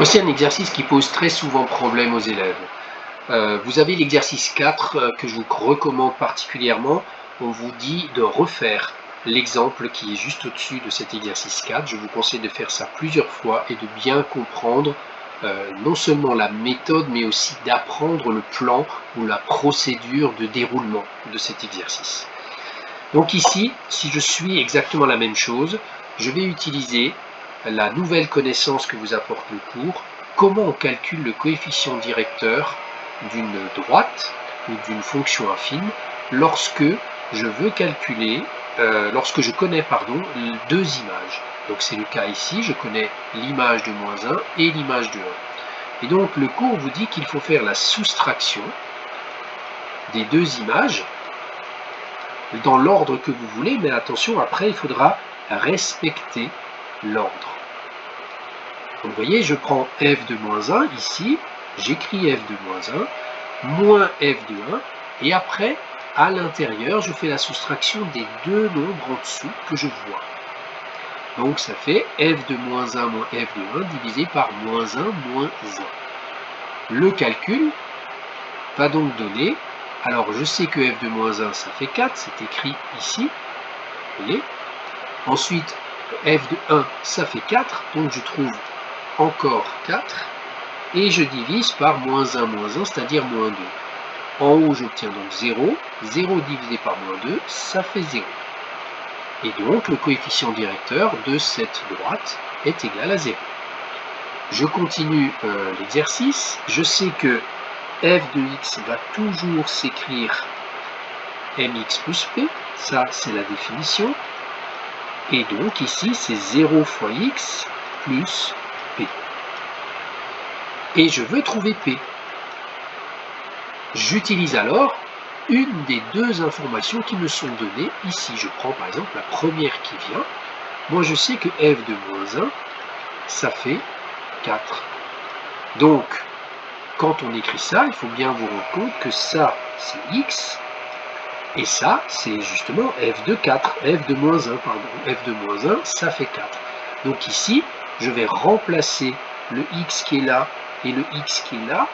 Voici un exercice qui pose très souvent problème aux élèves. Vous avez l'exercice 4 que je vous recommande particulièrement. On vous dit de refaire l'exemple qui est juste au-dessus de cet exercice 4. Je vous conseille de faire ça plusieurs fois et de bien comprendre non seulement la méthode, mais aussi d'apprendre le plan ou la procédure de déroulement de cet exercice. Donc ici, si je suis exactement la même chose, je vais utiliser la nouvelle connaissance que vous apporte le cours, comment on calcule le coefficient directeur d'une droite ou d'une fonction affine lorsque je veux calculer, lorsque je connais deux images. Donc c'est le cas ici, je connais l'image de moins 1 et l'image de 1. Et donc le cours vous dit qu'il faut faire la soustraction des deux images dans l'ordre que vous voulez, mais attention, après il faudra respecter l'ordre. Donc vous voyez, je prends f de moins 1 ici, j'écris f de moins 1, moins f de 1, et après, à l'intérieur, je fais la soustraction des deux nombres en dessous que je vois. Donc ça fait f de moins 1 moins f de 1 divisé par moins 1 moins 1. Le calcul va donc donner, alors je sais que f de moins 1 ça fait 4, c'est écrit ici, vous voyez. Ensuite, f de 1 ça fait 4, donc je trouve encore 4, et je divise par moins 1, c'est-à-dire moins 2. En haut, j'obtiens donc 0. 0 divisé par moins 2, ça fait 0. Et donc, le coefficient directeur de cette droite est égal à 0. Je continue l'exercice. Je sais que f de x va toujours s'écrire mx plus p. Ça, c'est la définition. Et donc, ici, c'est 0 fois x plus p. Et je veux trouver p. J'utilise alors une des deux informations qui me sont données ici. Je prends par exemple la première qui vient. Moi je sais que f de moins 1, ça fait 4. Donc, quand on écrit ça, il faut bien vous rendre compte que ça, c'est x, et ça, c'est justement f de 4, f de moins 1, pardon. F de moins 1, ça fait 4. Donc ici, je vais remplacer le x qui est là et le x qui est là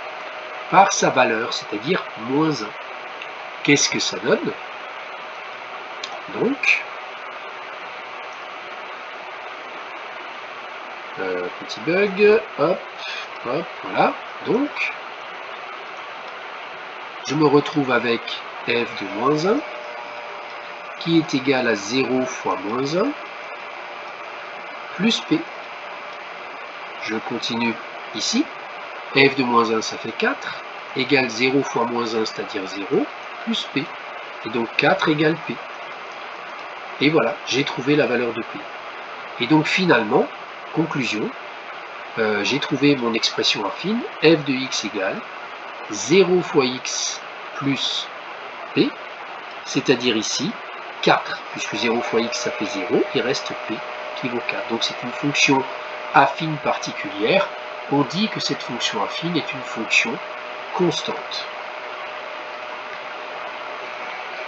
par sa valeur, c'est-à-dire moins 1. Qu'est-ce que ça donne? Donc, petit bug, hop, hop, voilà. Donc, je me retrouve avec f de moins 1 qui est égal à 0 fois moins 1 plus p. Je continue ici. F de moins 1, ça fait 4, égale 0 fois moins 1, c'est-à-dire 0, plus p. Et donc 4 égale p. Et voilà, j'ai trouvé la valeur de p. Et donc finalement, conclusion, j'ai trouvé mon expression affine, f de x égale 0 fois x plus p, c'est-à-dire ici 4, puisque 0 fois x ça fait 0, il reste p qui vaut 4. Donc c'est une fonction affine particulière. On dit que cette fonction affine est une fonction constante,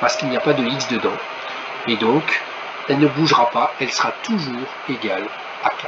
parce qu'il n'y a pas de x dedans, et donc elle ne bougera pas, elle sera toujours égale à 4.